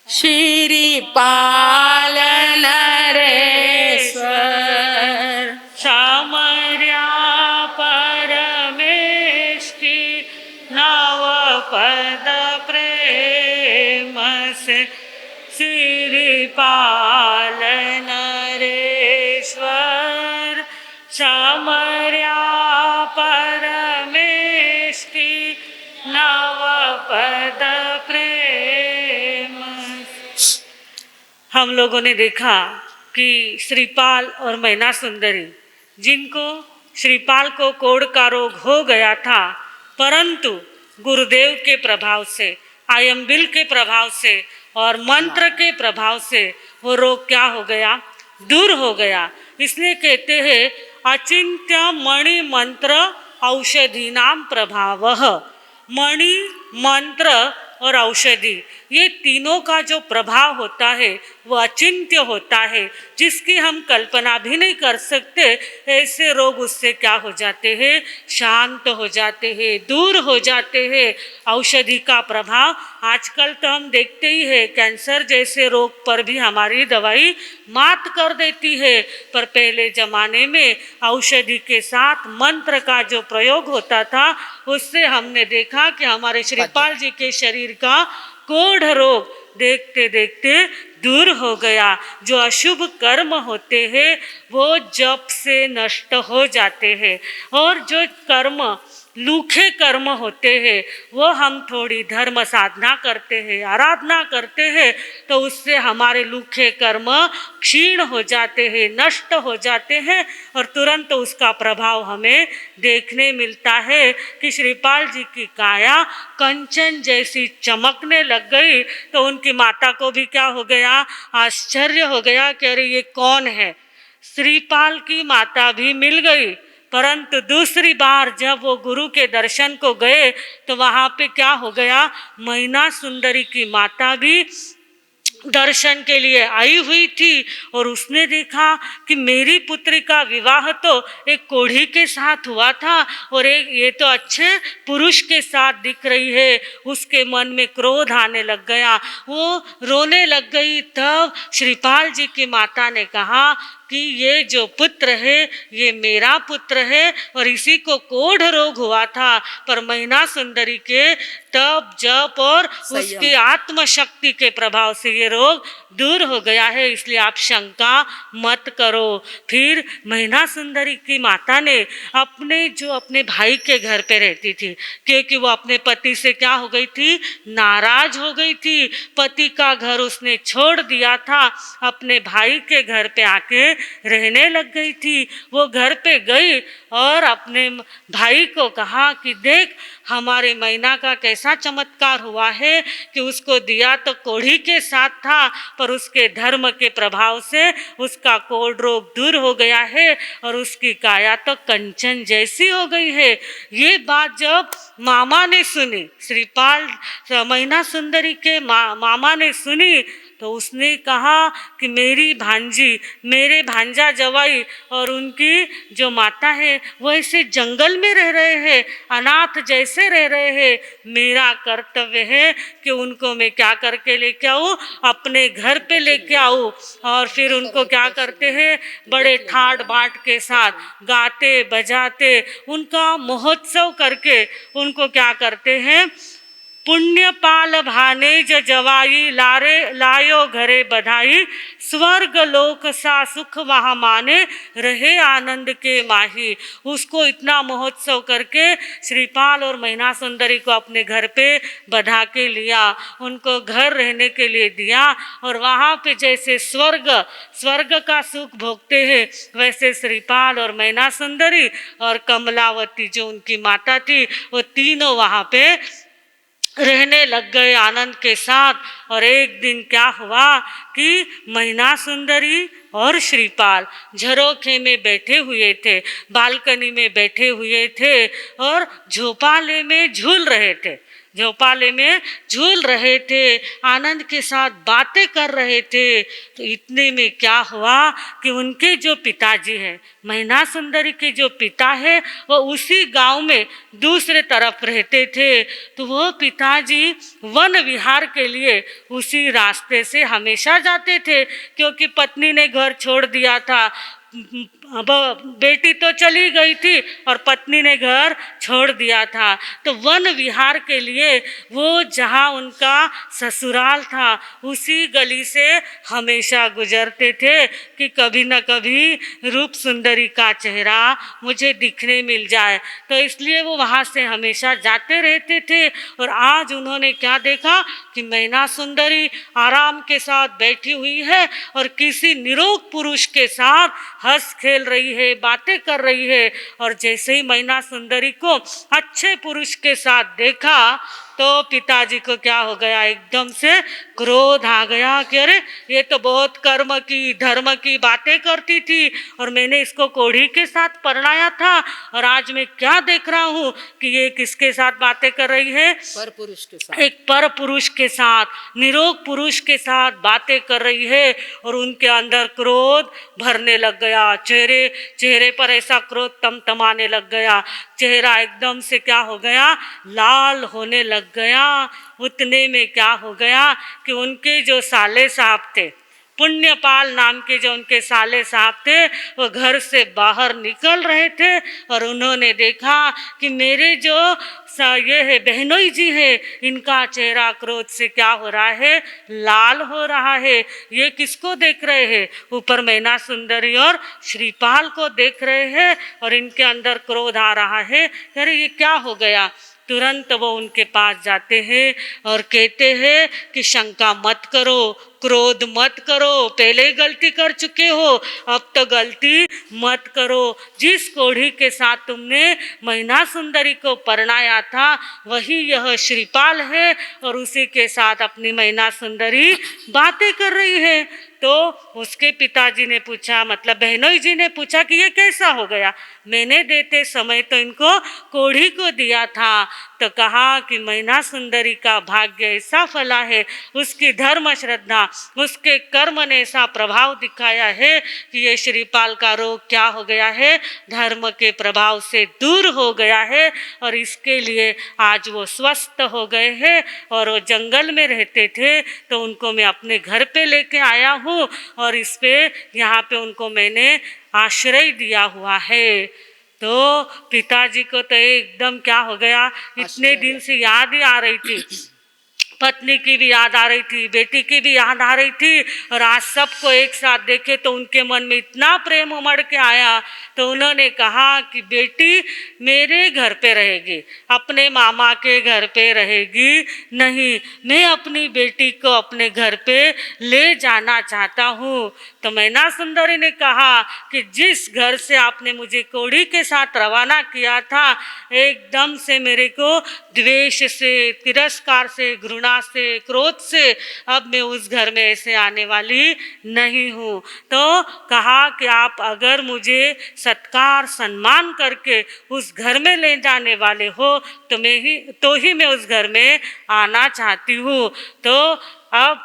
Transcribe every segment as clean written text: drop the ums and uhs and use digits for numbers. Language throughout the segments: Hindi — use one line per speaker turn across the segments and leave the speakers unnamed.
श्रीपाल नरेश्वर
शामर्या परमेष्टि नवपद प्रेम से श्रीपाल नरेश्वर शामर्या परमेष्टि नवपद प्रेम। हम लोगों ने देखा कि श्रीपाल और मैना सुंदरी, जिनको श्रीपाल को कोढ़ का रोग हो गया था, परंतु गुरुदेव के प्रभाव से, आयम्बिल के प्रभाव से और मंत्र के प्रभाव से वो रोग क्या हो गया, दूर हो गया। इसलिए कहते हैं अचिंत्य मणि मंत्र औषधि नाम प्रभावः। मणि, मंत्र और औषधि, ये तीनों का जो प्रभाव होता है वो अचिंत्य होता है, जिसकी हम कल्पना भी नहीं कर सकते। ऐसे रोग उससे क्या हो जाते हैं, शांत हो जाते हैं, दूर हो जाते हैं। औषधि का प्रभाव आजकल तो हम देखते ही है, कैंसर जैसे रोग पर भी हमारी दवाई मात कर देती है, पर पहले ज़माने में औषधि के साथ मंत्र का जो प्रयोग होता था, उससे हमने देखा कि हमारे श्रीपाल जी के शरीर का कोढ़ रोग देखते देखते दूर हो गया। जो अशुभ कर्म होते हैं वो जप से नष्ट हो जाते हैं, और जो कर्म लूखे कर्म होते हैं वो हम थोड़ी धर्म साधना करते हैं, आराधना करते हैं, तो उससे हमारे लूखे कर्म क्षीण हो जाते हैं, नष्ट हो जाते हैं, और तुरंत उसका प्रभाव हमें देखने मिलता है कि श्रीपाल जी की काया कंचन जैसी चमकने लग गई। तो उनकी माता को भी क्या हो गया, आश्चर्य हो गया कि अरे ये कौन है। श्रीपाल की माता भी मिल गई, परंतु दूसरी बार जब वो गुरु के दर्शन को गए तो वहाँ पे क्या हो गया, मैना सुंदरी की माता भी दर्शन के लिए आई हुई थी, और उसने देखा कि मेरी पुत्री का विवाह तो एक कोढ़ी के साथ हुआ था और एक ये तो अच्छे पुरुष के साथ दिख रही है। उसके मन में क्रोध आने लग गया, वो रोने लग गई। तब श्रीपाल जी की माता ने कहा कि ये जो पुत्र है ये मेरा पुत्र है, और इसी को कोढ़ रोग हुआ था, पर मैना सुंदरी के तप जप और उसकी आत्मशक्ति के प्रभाव से ये रोग दूर हो गया है, इसलिए आप शंका मत करो। फिर मैना सुंदरी की माता ने अपने भाई के घर पे रहती थी, क्योंकि वो अपने पति से क्या हो गई थी, नाराज हो गई थी। पति का घर उसने छोड़ दिया था, अपने भाई के घर पे आके रहने लग गई थी। वो घर पे गई और अपने भाई को कहा कि देख हमारे मैना का कैसा चमत्कार हुआ है कि उसको दिया तो कोढ़ी के साथ था, पर उसके धर्म के प्रभाव से उसका कोढ़ रोग दूर हो गया है और उसकी काया तो कंचन जैसी हो गई है। ये बात जब मामा ने सुनी, श्रीपाल मैना सुंदरी के मामा ने सुनी, तो उसने कहा कि मेरी भांजी, मेरे भांजा जवाई और उनकी जो माता है वो ऐसे जंगल में रह रहे हैं, अनाथ जैसे रह रहे हैं। मेरा कर्तव्य है कि उनको मैं क्या करके लेके आऊँ, अपने घर पे लेके आऊँ। और फिर उनको क्या करते हैं, बड़े ठाट बाट के साथ गाते बजाते उनका महोत्सव करके उनको क्या करते हैं, पुण्य पाल भाने जवाई लायो घरे बधाई, स्वर्ग लोक सा सुख वहाँ माने रहे आनंद के माही। उसको इतना महोत्सव करके श्रीपाल और मैना सुंदरी को अपने घर पे बधा के लिया, उनको घर रहने के लिए दिया, और वहाँ पे जैसे स्वर्ग का सुख भोगते हैं वैसे श्रीपाल और मैना सुंदरी और कमलावती जो उनकी माता थी वो तीनों वहाँ पे रहने लग गए आनंद के साथ। और एक दिन क्या हुआ कि मैना सुंदरी और श्रीपाल झरोखे में बैठे हुए थे, बालकनी में बैठे हुए थे और झोपाले में झूल रहे थे। झोपाले में झूल रहे थे, आनंद के साथ बातें कर रहे थे। तो इतने में क्या हुआ कि उनके जो पिताजी हैं, मैना सुंदरी के जो पिता है, वो उसी गांव में दूसरे तरफ रहते थे। तो वो पिताजी वन विहार के लिए उसी रास्ते से हमेशा जाते थे, क्योंकि पत्नी ने घर छोड़ दिया था। अब बेटी तो चली गई थी और पत्नी ने घर छोड़ दिया था। तो वन विहार के लिए वो जहाँ उनका ससुराल था उसी गली से हमेशा गुजरते थे कि कभी न कभी रूप सुंदरी का चेहरा मुझे दिखने मिल जाए। तो इसलिए वो वहाँ से हमेशा जाते रहते थे। और आज उन्होंने क्या देखा कि मैना सुंदरी आराम के साथ बैठी हुई है और किसी निरोग पुरुष के साथ हंस खेल रही है, बातें कर रही है। और जैसे ही मैना सुंदरी को अच्छे पुरुष के साथ देखा तो पिताजी को क्या हो गया, एकदम से क्रोध आ गया कि अरे ये तो बहुत कर्म की धर्म की बातें करती थी और मैंने इसको कोढ़ी के साथ परणाया था, और आज मैं क्या देख रहा हूँ कि ये किसके साथ बातें कर रही है,
पर पुरुष के साथ,
एक पर पुरुष के साथ, निरोग पुरुष के साथ बातें कर रही है। और उनके अंदर क्रोध भरने लग गया, चेहरे पर ऐसा क्रोध तमतमाने लग गया, चेहरा एकदम से क्या हो गया, लाल होने लग गया। उतने में क्या हो गया कि उनके जो साले साहब थे, पुण्यपाल नाम के जो उनके साले साहब थे, वो घर से बाहर निकल रहे थे और उन्होंने देखा कि मेरे जो ये है बहनोई जी है, इनका चेहरा क्रोध से क्या हो रहा है, लाल हो रहा है। ये किसको देख रहे हैं, ऊपर मैना सुंदरी और श्रीपाल को देख रहे हैं और इनके अंदर क्रोध आ रहा है। अरे ये क्या हो गया। तुरंत वो उनके पास जाते हैं और कहते हैं कि शंका मत करो, क्रोध मत करो, पहले गलती कर चुके हो, अब तो गलती मत करो। जिस कोढ़ी के साथ तुमने मैना सुंदरी को परणाया था वही यह श्रीपाल है और उसी के साथ अपनी मैना सुंदरी बातें कर रही है। तो उसके पिताजी ने पूछा, मतलब बहनोई जी ने पूछा कि ये कैसा हो गया, मैंने देते समय तो इनको कोढ़ी को दिया था। तो कहा कि मैना सुंदरी का भाग्य ऐसा फला है, उसकी धर्म श्रद्धा, उसके कर्म ने ऐसा प्रभाव दिखाया है कि ये श्रीपाल का रोग क्या हो गया है, धर्म के प्रभाव से दूर हो गया है और इसके लिए आज वो स्वस्थ हो गए हैं। और वो जंगल में रहते थे तो उनको मैं अपने घर पे लेके आया हूँ और इस पे यहाँ पे उनको मैंने आश्रय दिया हुआ है। तो पिताजी को तो एकदम क्या हो गया, इतने दिन से याद ही आ रही थी, पत्नी की भी याद आ रही थी, बेटी की भी याद आ रही थी, और आज सबको एक साथ देखे तो उनके मन में इतना प्रेम उमड़ के आया। तो उन्होंने कहा कि बेटी मेरे घर पे रहेगी, अपने मामा के घर पे रहेगी नहीं, मैं अपनी बेटी को अपने घर पे ले जाना चाहता हूँ। तो मैना सुंदरी ने कहा कि जिस घर से आपने मुझे कोढ़ी के साथ रवाना किया था, एकदम से मेरे को द्वेष से, तिरस्कार से, घृणा से, क्रोध से अब मैं उस घर में ऐसे आने वाली नहीं हूँ। तो कहा कि आप अगर मुझे सत्कार सम्मान करके उस घर में ले जाने वाले हो तो ही मैं उस घर में आना चाहती हूँ। तो अब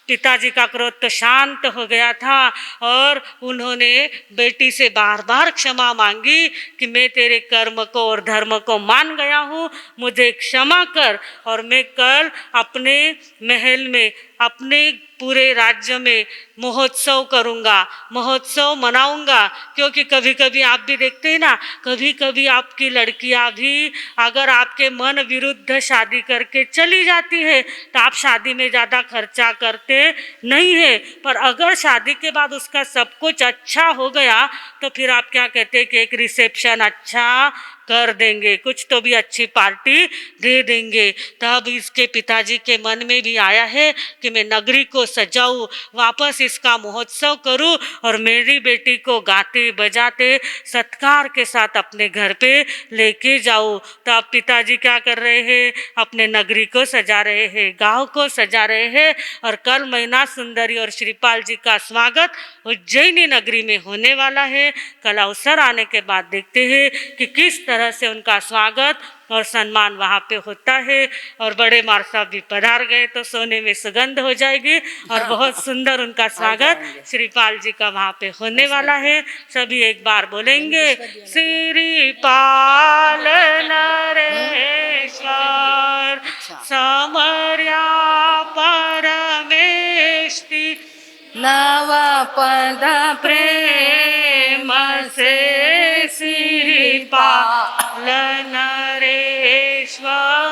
पिताजी का क्रोध तो शांत हो गया था और उन्होंने बेटी से बार बार क्षमा मांगी कि मैं तेरे कर्म को और धर्म को मान गया हूँ, मुझे क्षमा कर और मैं कल अपने महल में, अपने पूरे राज्य में महोत्सव करूँगा, महोत्सव मनाऊँगा। क्योंकि कभी कभी आप भी देखते हैं ना, कभी कभी आपकी लड़कियाँ भी अगर आपके मन विरुद्ध शादी करके चली जाती है तो आप शादी में ज़्यादा खर्चा करते नहीं है, पर अगर शादी के बाद उसका सब कुछ अच्छा हो गया तो फिर आप क्या कहते हैं कि एक रिसेप्शन अच्छा कर देंगे, कुछ तो भी अच्छी पार्टी दे देंगे। तब इसके पिताजी के मन में भी आया है कि मैं नगरी को सजाऊं, वापस इसका महोत्सव करूं और मेरी बेटी को गाते बजाते सत्कार के साथ अपने घर पे लेके जाऊं। तब पिताजी क्या कर रहे हैं, अपने नगरी को सजा रहे हैं, गांव को सजा रहे हैं। और कल मैना सुंदरी और श्रीपाल जी का स्वागत उज्जैनी नगरी में होने वाला है। कल अवसर आने के बाद देखते हैं कि किस तरह तरह से उनका स्वागत और सम्मान वहाँ पे होता है। और बड़े मार साहब भी पधार गए तो सोने में सुगंध हो जाएगी और बहुत सुंदर उनका स्वागत श्रीपाल जी का वहाँ पे होने वाला है। सभी एक बार बोलेंगे, श्रीपाल नरेश्वर समर्या परमेष्टि
नव पद
प्रेम से श्रीपाल नरेश्वर